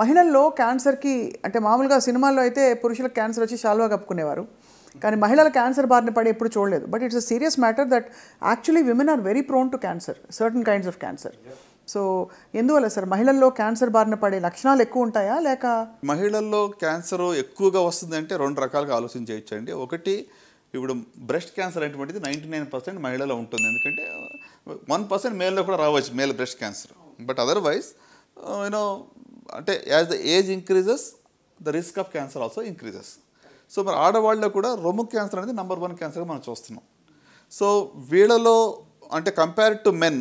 మహిళల్లో క్యాన్సర్‌కి అంటే మామూలుగా సినిమాల్లో అయితే పురుషులకు క్యాన్సర్ వచ్చి శాలువా కప్పుకునేవారు. కానీ మహిళల క్యాన్సర్ బారిన పడి ఎప్పుడు చూడలేదు. But it's a serious matter that actually women are very prone to cancer, certain kinds of cancer. So ఎందువల్ల సార్ మహిళల్లో క్యాన్సర్ బారిన పడే లక్షణాలు ఎక్కువ ఉంటాయా లేక? మహిళల్లో క్యాన్సర్ ఎక్కువగా వస్తుందంటే రెండు రకాలుగా ఆలోచన చేయొచ్చండి. ఒకటి, ఇప్పుడు బ్రెస్ట్ క్యాన్సర్ అనేటువంటిది 99% మహిళలో ఉంటుంది. ఎందుకంటే 1% మేల్లో కూడా రావచ్చు, male breast cancer. But otherwise you know అంటే as the age increases the risk of cancer also increases. So మరి ఆడవాళ్ళలో కూడా రొమ్ము క్యాన్సర్ అనేది నెంబర్ 1 క్యాన్సర్గా మనం చూస్తున్నాం. సో వీళ్ళలో అంటే కంపేర్డ్ టు మెన్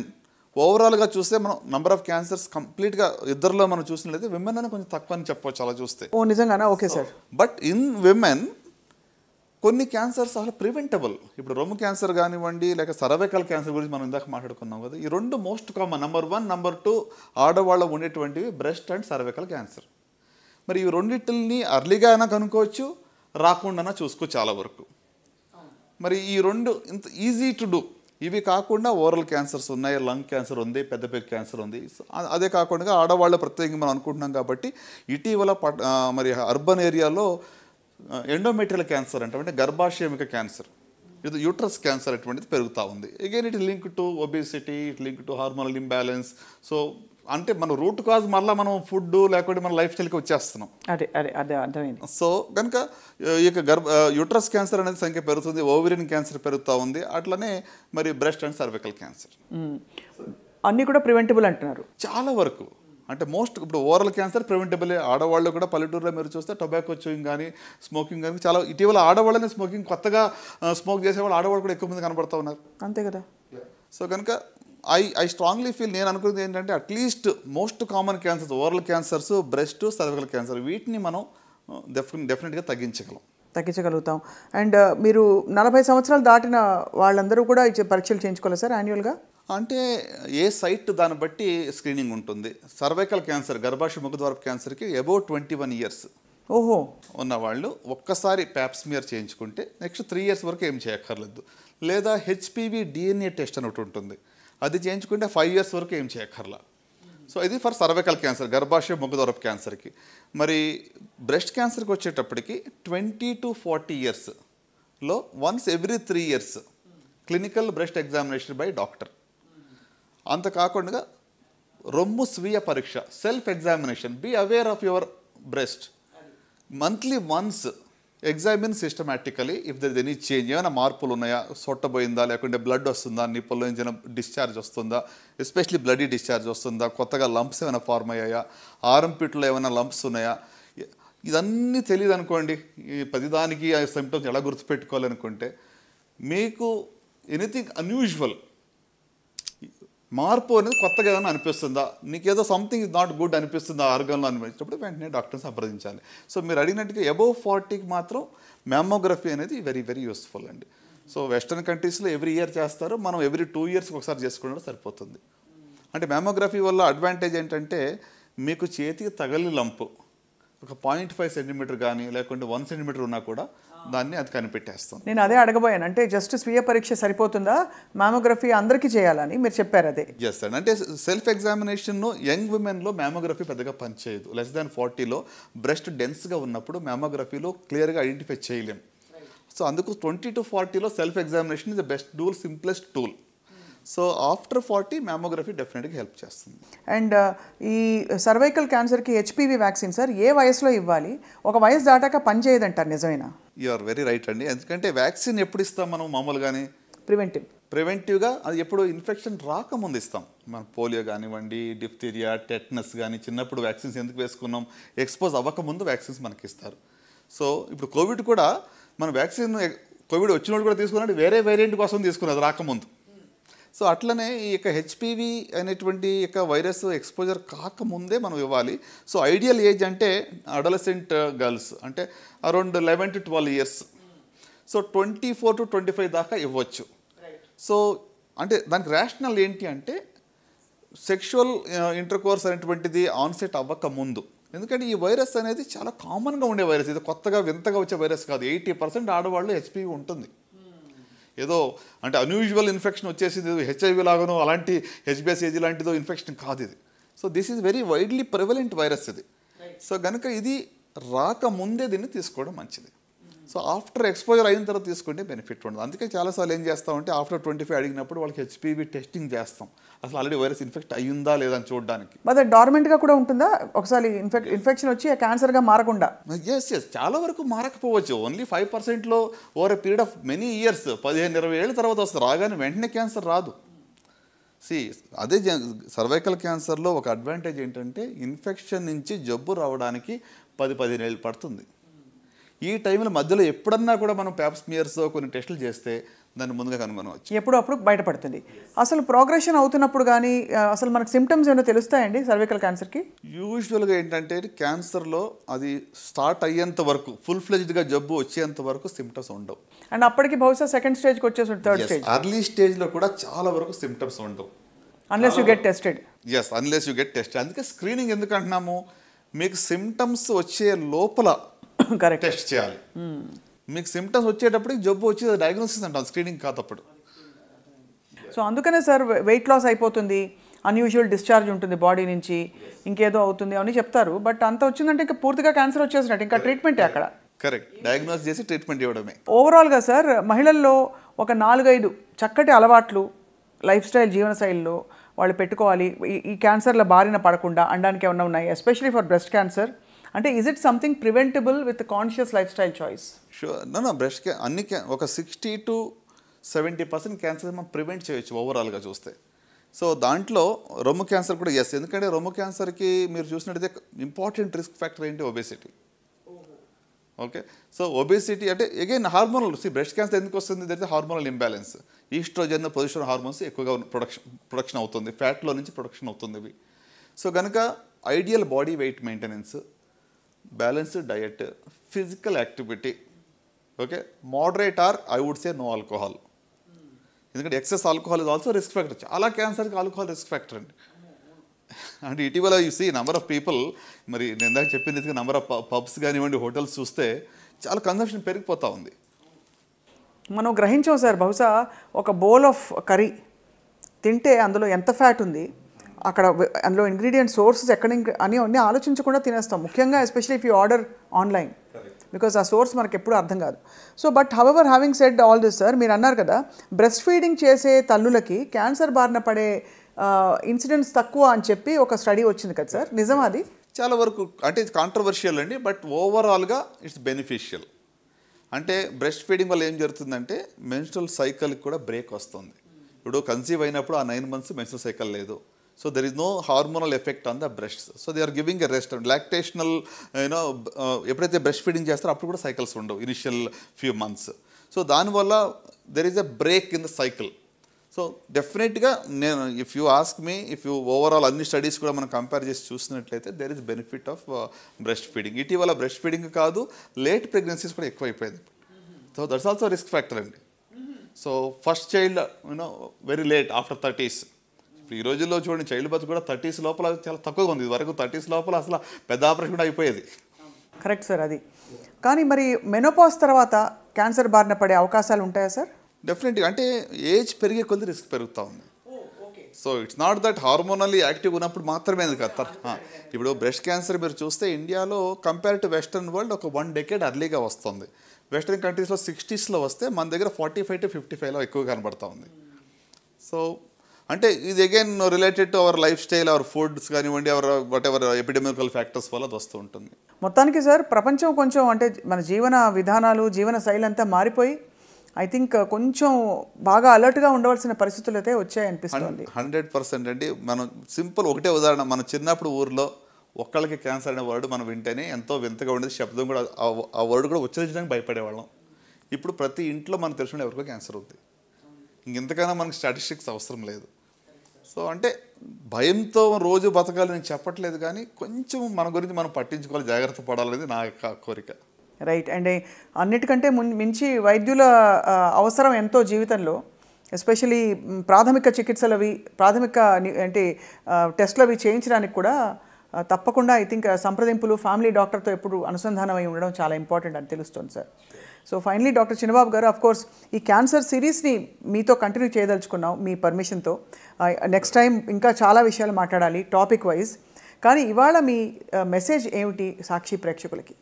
ఓవరాల్గా చూస్తే మనం నెంబర్ ఆఫ్ క్యాన్సర్స్ కంప్లీట్గా ఇద్దరిలో మనం చూసినట్లయితే విమెన్ అని కొంచెం తక్కువ అని చెప్పవచ్చు అలా చూస్తే. ఓ నిజంగానా? Okay sir. But in women కొన్ని క్యాన్సర్స్ అసలు ప్రివెంటబుల్. ఇప్పుడు రొమ్ము క్యాన్సర్ కానివ్వండి, లేక సర్వైకల్ క్యాన్సర్ గురించి మనం ఇందాక మాట్లాడుకున్నాం కదా. ఈ రెండు మోస్ట్ కామన్, నెంబర్ 1 నెంబర్ 2 ఆడవాళ్ళ ఉండేటువంటివి బ్రెస్ట్ అండ్ సర్వైకల్ క్యాన్సర్. మరి ఈ రెండింటిని అర్లీగా అయినా కనుక్కోవచ్చు, రాకుండా చూసుకో చాలా వరకు. మరి ఈ రెండు ఇంత ఈజీ టు డూ. ఇవి కాకుండా ఓరల్ క్యాన్సర్స్ ఉన్నాయి, లంగ్ క్యాన్సర్ ఉంది, పెద్ద పెద్ద క్యాన్సర్ ఉంది. అదే కాకుండా ఆడవాళ్ళు ప్రత్యేకంగా మనం అనుకుంటున్నాం కాబట్టి ఇటీవల మరి అర్బన్ ఏరియాలో ఎండోమెట్రియల్ క్యాన్సర్ అంటే గర్భాశయమిక క్యాన్సర్, ఇది యూట్రస్ క్యాన్సర్ అటువంటిది పెరుగుతూ ఉంది. Again it link to obesity, it link to hormonal imbalance. So అంటే మన రూట్ కాజ్ మళ్ళీ మనం ఫుడ్ లేకపోతే మన లైఫ్ స్టైల్కి వచ్చేస్తున్నాం. అదే అదే అదే అర్థమైంది. సో కనుక ఇక యూట్రస్ క్యాన్సర్ అనేది సంఖ్య పెరుగుతుంది, ఓవరియన్ క్యాన్సర్ పెరుగుతూ ఉంది, అట్లనే మరి బ్రెస్ట్ అండ్ సర్వికల్ క్యాన్సర్ అన్నీ కూడా ప్రివెంటబుల్ అంటున్నారు చాలా వరకు. అంటే మోస్ట్ ఇప్పుడు ఓరల్ క్యాన్సర్ ప్రివెంటబుల్. ఆడవాళ్ళు కూడా పల్లెటూరులో మీరు చూస్తే టొబాకో చూయింగ్ కానీ స్మోకింగ్ కానీ చాలా ఇటీవల ఆడవాళ్ళని స్మోకింగ్ కొత్తగా స్మోక్ చేసేవాళ్ళు ఆడవాళ్ళు కూడా ఎక్కువ మంది కనబడుతూ ఉన్నారు. అంతే కదా. సో కనుక ఐ స్ట్రాంగ్లీ ఫీల్, నేను అనుకున్నది ఏంటంటే at least most common cancers oral cancers, breast, cervical cancer వీటిని మనం డెఫినెట్గా తగ్గించగలుగుతాం. అండ్ మీరు 40 సంవత్సరాలు దాటిన వాళ్ళందరూ కూడా పరీక్షలు చేయించుకోవాలి సార్ యాన్యువల్గా? అంటే ఏ సైట్ దాన్ని బట్టి స్క్రీనింగ్ ఉంటుంది. సర్వైకల్ క్యాన్సర్, గర్భాశయ ముఖద్వారపు క్యాన్సర్కి అబౌట్ 21 years ఓహో ఉన్నవాళ్ళు ఒక్కసారి ప్యాప్స్మియర్ చేయించుకుంటే నెక్స్ట్ 3 years వరకు ఏం చేయక్కర్లేదు. లేదా హెచ్పివి డిఎన్ఏ టెస్ట్ అని ఒకటి ఉంటుంది, అది చేయించుకుంటే 5 years వరకు ఏం చేయక్కర్లా. సో ఇది ఫర్ సర్వైకల్ క్యాన్సర్, గర్భాశయ ముఖద్వారపు క్యాన్సర్కి. మరి బ్రెస్ట్ క్యాన్సర్కి వచ్చేటప్పటికి 20 to 40 yearsలో once every 3 years clinical breast examination by doctor. అంత కాకుండా రొమ్ము స్వీయ పరీక్ష, self examination, be aware of your breast, monthly once examine systematically if there is any change, ఏమైనా మార్పులు ఉన్నాయా, సొట్టబోయిందా, లేకుంటే బ్లడ్ వస్తుందా, నిప్పుల్లో నుంచి డిశ్చార్జ్ వస్తుందా, ఎస్పెషలీ బ్లడీ డిశ్చార్జ్ వస్తుందా, కొత్తగా లంప్స్ ఏమైనా ఫార్మ్ అయ్యాయా, ఆర్ఎంపిట్లో ఏమైనా లంప్స్ ఉన్నాయా, ఇదన్నీ తెలియదు అనుకోండి. ఈ ప్రతిదానికి ఆ సిమ్టమ్స్ ఎలా గుర్తుపెట్టుకోవాలనుకుంటే మీకు ఎనీథింగ్ అన్యూజువల్ మార్పు అనేది కొత్తగా ఏమైనా అనిపిస్తుందా, నీకేదో సంథింగ్ ఇస్ నాట్ గుడ్ అనిపిస్తుందా ఆర్గన్లో అనిపించినప్పుడు వెంటనే డాక్టర్ని సంప్రదించాలి. సో మీరు అడిగినట్టుగా అబోవ్ 40కి మాత్రం మ్యామోగ్రఫీ అనేది వెరీ వెరీ యూస్ఫుల్ అండి. సో వెస్టర్న్ కంట్రీస్లో ఎవ్రీ ఇయర్ చేస్తారు, మనం ఎవ్రీ 2 yearsకి ఒకసారి చేసుకున్నా సరిపోతుంది. అంటే మ్యామోగ్రఫీ వల్ల అడ్వాంటేజ్ ఏంటంటే మీకు చేతికి తగలి లంపు ఒక 0.5 cm కానీ లేకుంటే 1 cm ఉన్నా కూడా దాన్ని అది కనిపెట్టేస్తాం. నేను అదే అడగబోయాను, అంటే జస్ట్ స్వీయ పరీక్ష సరిపోతుందా, మ్యామోగ్రఫీ అందరికీ చేయాలని మీరు చెప్పారు. అదే చేస్తాడు అంటే సెల్ఫ్ ఎగ్జామినేషన్ యంగ్ విమెన్లో మ్యామోగ్రఫీ పెద్దగా పనిచేయదు. లెస్ దాన్ 40లో బ్రెస్ట్ డెన్స్గా ఉన్నప్పుడు మ్యామోగ్రఫీలో క్లియర్గా ఐడెంటిఫై చేయలేం. సో అందుకు 20 to 40లో self examination is the best tool, simplest tool. So after 40 mammography డెఫినెట్గా హెల్ప్ చేస్తుంది. అండ్ ఈ సర్వైకల్ క్యాన్సర్కి హెచ్పివి వ్యాక్సిన్ సార్ ఏ వయసులో ఇవ్వాలి? ఒక వయసు దాటాక పనిచేయదంటారు, నిజమేనా? యు ఆర్ వెరీ రైట్ అండి. ఎందుకంటే వ్యాక్సిన్ ఎప్పుడు ఇస్తాం మనం మామూలుగానే? ప్రివెంటివ్గా, అది ఎప్పుడు ఇన్ఫెక్షన్ రాకముందు ఇస్తాం. మన పోలియో కానివ్వండి, డిఫ్తీరియా, టెటనస్ కానీ చిన్నప్పుడు వ్యాక్సిన్స్ ఎందుకు వేసుకున్నాం, ఎక్స్పోజ్ అవ్వకముందు వ్యాక్సిన్స్ మనకి ఇస్తారు. సో ఇప్పుడు కోవిడ్ కూడా మన వ్యాక్సిన్ కోవిడ్ వచ్చిన వాళ్ళు కూడా తీసుకున్నట్టు వేరే వేరియంట్ కోసం తీసుకున్నది రాకముందు. సో అట్లనే ఈ యొక్క హెచ్పివి అనేటువంటి యొక్క వైరస్ ఎక్స్పోజర్ కాకముందే మనం ఇవ్వాలి. సో ఐడియల్ ఏజ్ అంటే అడలసెంట్ గర్ల్స్ అంటే around 11 to 12 years. So 24 to 25 దాకా ఇవ్వచ్చు. సో అంటే దానికి రేషనల్ ఏంటి అంటే సెక్షువల్ ఇంటర్కోర్స్ అనేటువంటిది ఆన్సెట్ అవ్వక ముందు. ఎందుకంటే ఈ వైరస్ అనేది చాలా కామన్గా ఉండే వైరస్, ఇది కొత్తగా వింతగా వచ్చే వైరస్ కాదు. 80% ఆడవాళ్ళు హెచ్పివి ఉంటుంది. ఏదో అంటే అన్యూజువల్ ఇన్ఫెక్షన్ వచ్చేసింది, హెచ్ఐవి లాగానో అలాంటి హెచ్బిఎస్ఏజీ లాంటిదో ఇన్ఫెక్షన్ కాదు ఇది. So this is very widely prevalent virus ఇది. సో కనుక ఇది రాకముందే దీన్ని తీసుకోవడం మంచిది. సో ఆఫ్టర్ ఎక్స్పోజర్ అయిన తర్వాత తీసుకుంటే బెనిఫిట్ ఉండదు. అందుకే చాలాసార్లు ఏం చేస్తామంటే ఆఫ్టర్ 25 అడిగినప్పుడు వాళ్ళకి హెచ్పివి టెస్టింగ్ చేస్తాం, అసలు ఆల్రెడీ వైరస్ ఇన్ఫెక్ట్ అయ్యిందా లేదా అని చూడడానికి. మరి డార్మెంట్గా కూడా ఉంటుందా ఒకసారి ఇన్ఫెక్షన్ వచ్చి క్యాన్సర్గా మారకుండా? ఎస్ చాలా వరకు మారకపోవచ్చు. ఓన్లీ 5%లో over a period of many years, 15-20 ఏళ్ళ తర్వాత వస్తుంది. రాగానే వెంటనే క్యాన్సర్ రాదు. అదే సర్వైకల్ క్యాన్సర్లో ఒక అడ్వాంటేజ్ ఏంటంటే ఇన్ఫెక్షన్ నుంచి జబ్బు రావడానికి 10-15 ఏళ్ళు పడుతుంది. ఈ టైంలో మధ్యలో ఎప్పుడన్నా కూడా మనం ప్యాప్ స్మియర్స్ కొన్ని టెస్టులు చేస్తే దాన్ని ముందుగా కనుగొనవచ్చు. ఎప్పుడప్పుడు బయటపడుతుంది. అసలు ప్రోగ్రెషన్ అవుతున్నప్పుడు కానీ అసలు మనకు సిమ్టమ్స్ ఏమైనా తెలుస్తాయండి సర్వైకల్ క్యాన్సర్కి? యూజువల్గా ఏంటంటే క్యాన్సర్లో అది స్టార్ట్ అయ్యేంత వరకు, ఫుల్ ఫ్లెజ్డ్గా జబ్బు వచ్చేంత వరకు సిమ్టమ్స్ ఉండవు. అండ్ అప్పటికి బహుశా సెకండ్ స్టేజ్కి వచ్చేసి థర్డ్ స్టేజ్, అర్లీ స్టేజ్లో కూడా చాలా వరకు సిమ్టమ్స్ ఉండవు. Unless you get tested. Unless you get tested. అందుకే స్క్రీనింగ్ ఎందుకు అంటున్నాము, మీకు సిమ్టమ్స్ వచ్చే లోపల కరెక్ట్ టెస్ట్ చేయాలి. మీకు సిమ్టమ్స్ వచ్చేటప్పటికి జబ్బు వచ్చి డయాగ్నోసిస్ అంటాం, స్క్రీనింగ్ కాదు అప్పుడు. సో అందుకనే సార్ వెయిట్ లాస్ అయిపోతుంది, అన్యూజువల్ డిశ్చార్జ్ ఉంటుంది బాడీ నుంచి, ఇంకేదో అవుతుంది అని చెప్తారు. బట్ అంత వచ్చిందంటే ఇంకా పూర్తిగా క్యాన్సర్ వచ్చేసినట్టు, ఇంకా ట్రీట్మెంటే అక్కడ. కరెక్ట్, డయాగ్నోస్ చేసి ట్రీట్మెంట్ ఇవ్వడమే. ఓవరాల్గా సార్ మహిళల్లో ఒక 4-5 చక్కటి అలవాట్లు లైఫ్ స్టైల్, జీవనశైలిలో వాళ్ళు పెట్టుకోవాలి ఈ క్యాన్సర్ల బారిన పడకుండా అనడానికి ఏమన్నా ఉన్నాయి, ఎస్పెషలీ ఫర్ బ్రెస్ట్ క్యాన్సర్? అంటే is it something preventable with conscious life style choice? Sure. Breast అన్ని ఒక 60-70% క్యాన్సర్ మనం ప్రివెంట్ చేయొచ్చు ఓవరాల్గా చూస్తే. సో దాంట్లో రొమ్ము క్యాన్సర్ కూడా ఎందుకంటే రొమ్ము క్యాన్సర్కి మీరు చూసినట్టయితే ఇంపార్టెంట్ రిస్క్ ఫ్యాక్టర్ ఏంటి, ఒబేసిటీ. ఓకే, సో ఒబేసిటీ అంటే అగైన్ హార్మోనల్. బ్రెస్ట్ క్యాన్సర్ ఎందుకు వస్తుంది, that hormonal imbalance. Oestrogen, progesterone hormones ఎక్కువగా ప్రొడక్షన్ అవుతుంది, ఫ్యాట్లో నుంచి ప్రొడక్షన్ అవుతుంది ఇవి. సో కనుక ideal body weight maintenance, balanced diet, physical activity, okay, moderate or I would say no alcohol. ఎందుకంటే excess alcohol is also risk factor. చాలా క్యాన్సర్కి ఆల్కహాల్ రిస్క్ ఫ్యాక్టర్ అండి. అంటే ఇటీవల you see number of people, మరి నేను ఇందాక చెప్పిన నెంబర్ ఆఫ్ పబ్స్ కానివ్వండి, హోటల్స్ చూస్తే చాలా కన్సంప్షన్ పెరిగిపోతూ ఉంది. మనం గ్రహించాం సార్, బహుశా ఒక బౌల్ ఆఫ్ కర్రీ తింటే అందులో ఎంత ఫ్యాట్ ఉంది, అక్కడ అందులో ఇంగ్రీడియంట్ సోర్సెస్ ఎక్కడ అని అన్నీ ఆలోచించకుండా తినేస్తాం, ముఖ్యంగా especially if you order online, because ఆ సోర్స్ మనకు ఎప్పుడు అర్థం కాదు. So but however having said all this sir, మీరు అన్నారు కదా బ్రెస్ట్ ఫీడింగ్ చేసే తల్లులకి క్యాన్సర్ బారిన పడే ఇన్సిడెంట్స్ తక్కువ అని చెప్పి ఒక స్టడీ వచ్చింది కదా సార్, నిజం అది? చాలా వరకు అంటే ఇది కాంట్రవర్షియల్ అండి, బట్ ఓవరాల్గా ఇట్స్ బెనిఫిషియల్. అంటే బ్రెస్ట్ ఫీడింగ్ వల్ల ఏం జరుగుతుందంటే మెన్స్ట్రల్ సైకిల్కి కూడా బ్రేక్ వస్తుంది. ఇప్పుడు కన్సీవ్ అయినప్పుడు ఆ 9 months మెన్స్ట్రల్ సైకిల్ లేదు. So there is no hormonal effect on the breasts. So they are giving a rest. Lactational ఎప్పుడైతే బ్రెస్ట్ ఫీడింగ్ చేస్తారో అప్పుడు కూడా సైకిల్స్ ఉండవు ఇనిషియల్ ఫ్యూ మంత్స్. సో దానివల్ల there is a break in the cycle. So డెఫినెట్గా నేను if you ask me, if you overall అన్ని studies కూడా మనం కంపేర్ చేసి చూసినట్లయితే there is benefit of breastfeeding. ఇటీవల బ్రెస్ట్ ఫీడింగ్ కాదు, లేట్ ప్రెగ్నెన్సీస్ కూడా ఎక్కువైపోయింది. So that's also risk factor అండి. So first child very late after 30s. ఇప్పుడు ఈ రోజుల్లో చూడండి చైల్డ్ బర్త్ కూడా 30s లోపల చాలా తక్కువగా ఉంది. ఇదివరకు 30s లోపల అసలు పెద్ద ఆపరేషన్ కూడా అయిపోయేది. కరెక్ట్ సార్ అది. కానీ మరి మెనోపాజ్ తర్వాత క్యాన్సర్ బారిన పడే అవకాశాలు ఉంటాయా సార్? డెఫినెట్గా. అంటే ఏజ్ పెరిగే కొద్ది రిస్క్ పెరుగుతూ ఉంది. So it's not that hormonally active ఉన్నప్పుడు మాత్రమే కదా. ఇప్పుడు బ్రెస్ట్ క్యాన్సర్ మీరు చూస్తే ఇండియాలో కంపేర్ టు వెస్టర్న్ వరల్డ్ ఒక 1 decade అర్లీగా వస్తుంది. వెస్టర్న్ కంట్రీస్లో 60sలో వస్తే మన దగ్గర 45 to 55లో ఎక్కువ కనబడుతూ ఉంది. సో అంటే ఇది again related to our life style, our foods కానివ్వండి, our whatever epidemical factors వల్ల అది వస్తూ ఉంటుంది. మొత్తానికి సార్ ప్రపంచం కొంచెం అంటే మన జీవన విధానాలు, జీవన శైలి అంతా మారిపోయి ఐ థింక్ కొంచెం బాగా అలర్ట్గా ఉండవలసిన పరిస్థితులు అయితే వచ్చాయి అనిపిస్తుంది. 100% అండి. మనం సింపుల్ ఒకటే ఉదాహరణ, మన చిన్నప్పుడు ఊర్లో ఒక్కళ్ళకి క్యాన్సర్ అనే వర్డ్ మనం వింటేనే ఎంతో వింతగా ఉండేది. శబ్దం కూడా ఆ వర్డ్ కూడా ఉచ్చరించడానికి భయపడేవాళ్ళం. ఇప్పుడు ప్రతి ఇంట్లో మనకు తెలిసిన ఎవరికో క్యాన్సర్ ఉంది. ఇంకెంతకైనా మనకు స్టాటిస్టిక్స్ అవసరం లేదు. సో అంటే భయంతో రోజు బతకాలి నేను చెప్పట్లేదు, కానీ కొంచెం మన గురించి మనం పట్టించుకోవాలి, జాగ్రత్త పడాలనేది నా యొక్క కోరిక. రైట్. అండ్ అన్నిటికంటే మించి వైద్యుల అవసరం ఎంతో జీవితంలో, ఎస్పెషలీ ప్రాథమిక చికిత్సలు అవి, ప్రాథమిక అంటే టెస్టులు అవి చేయించడానికి కూడా తప్పకుండా ఐ థింక్ సంప్రదింపులు ఫ్యామిలీ డాక్టర్తో ఎప్పుడు అనుసంధానం అయి ఉండడం చాలా ఇంపార్టెంట్ అని తెలుస్తుంది సార్. సో ఫైనలీ డాక్టర్ చిన్నబాబు గారు, ఆఫ్ కోర్స్ ఈ క్యాన్సర్ సిరీస్ని మీతో కంటిన్యూ చేయదలుచుకున్నాం మీ పర్మిషన్తో. నెక్స్ట్ టైం ఇంకా చాలా విషయాలు మాట్లాడాలి టాపిక్ వైజ్. కానీ ఇవాళ మీ మెసేజ్ ఏమిటి సాక్షి ప్రేక్షకులకి?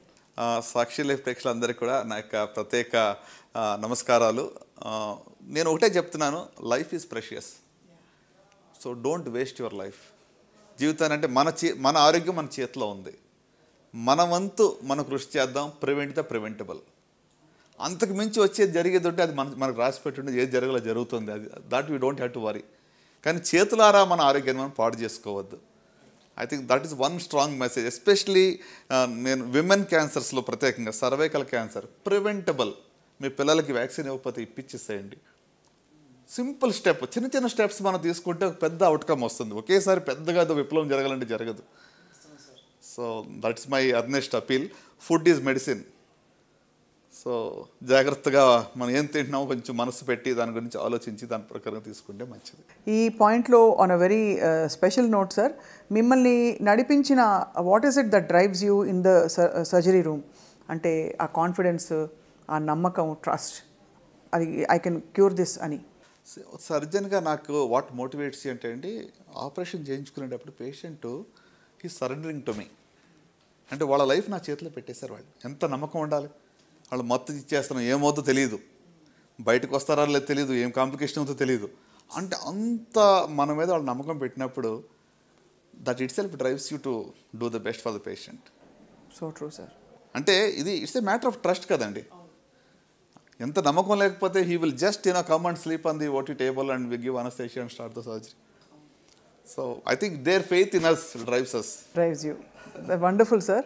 సాక్షి లైఫ్ ప్రేక్షకులందరికీ కూడా నా యొక్క ప్రత్యేక నమస్కారాలు. నేను ఒకటే చెప్తున్నాను, life is precious. So don't waste your life. జీవితాన్ని అంటే మన ఆరోగ్యం మన చేతిలో ఉంది. మన వంతు మనం కృషి చేద్దాం. Prevent the preventable. అంతకు మించి వచ్చేది జరిగేది ఉంటే అది మనకు రాసి పెట్టుంటే ఏది జరగాలో జరుగుతుంది. అది that we don't have to worry. కానీ చేతులారా మన ఆరోగ్యాన్ని మనం పాడు చేసుకోవద్దు. I think that is one strong message. Especially నేను విమెన్ క్యాన్సర్స్లో ప్రత్యేకంగా సర్వైకల్ క్యాన్సర్ ప్రివెంటబుల్. మీ పిల్లలకి వ్యాక్సిన్ ఇవ్వకపోతే ఇప్పించేసేయండి. సింపుల్ స్టెప్, చిన్న చిన్న స్టెప్స్ మనం తీసుకుంటే ఒక పెద్ద అవుట్కమ్ వస్తుంది. ఒకేసారి పెద్దగా విప్లవం జరగాలంటే జరగదు. So that's my Ernest appeal. Food is medicine. So జాగ్రత్తగా మనం ఏం తింటున్నామో కొంచెం మనసు పెట్టి దాని గురించి ఆలోచించి దాని ప్రకారం తీసుకుంటే మంచిది. ఈ పాయింట్లో on a very special note sir, మిమ్మల్ని నడిపించిన what is it that drives you in the surgery room? అంటే ఆ కాన్ఫిడెన్స్, ఆ నమ్మకం, ట్రస్ట్, అది ఐ కెన్ క్యూర్ దిస్ అని. సర్జన్గా నాకు వాట్ మోటివేట్స్ అంటే అండి, ఆపరేషన్ చేయించుకునేటప్పుడు పేషెంట్ ఈ సరెండరింగ్ టు మీ. అంటే వాళ్ళ లైఫ్ నా చేతిలో పెట్టేశారు. వాళ్ళు ఎంత నమ్మకం ఉండాలి. వాళ్ళు మొత్తం ఇచ్చేస్తున్నాం, ఏమవుతుందో తెలియదు, బయటకు వస్తారా లేదు తెలియదు, ఏం కాంప్లికేషన్ అవుతుందో తెలియదు. అంటే అంత మన మీద వాళ్ళు నమ్మకం పెట్టినప్పుడు that itself drives you to do the best for the patient. So true sir. అంటే ఇది it's a matter of trust కదండి. ఎంత నమ్మకం లేకపోతే he will just come and sleep on the OT table and we give anaesthesia and start the surgery. So I think their faith in us drives you. Wonderful, sir.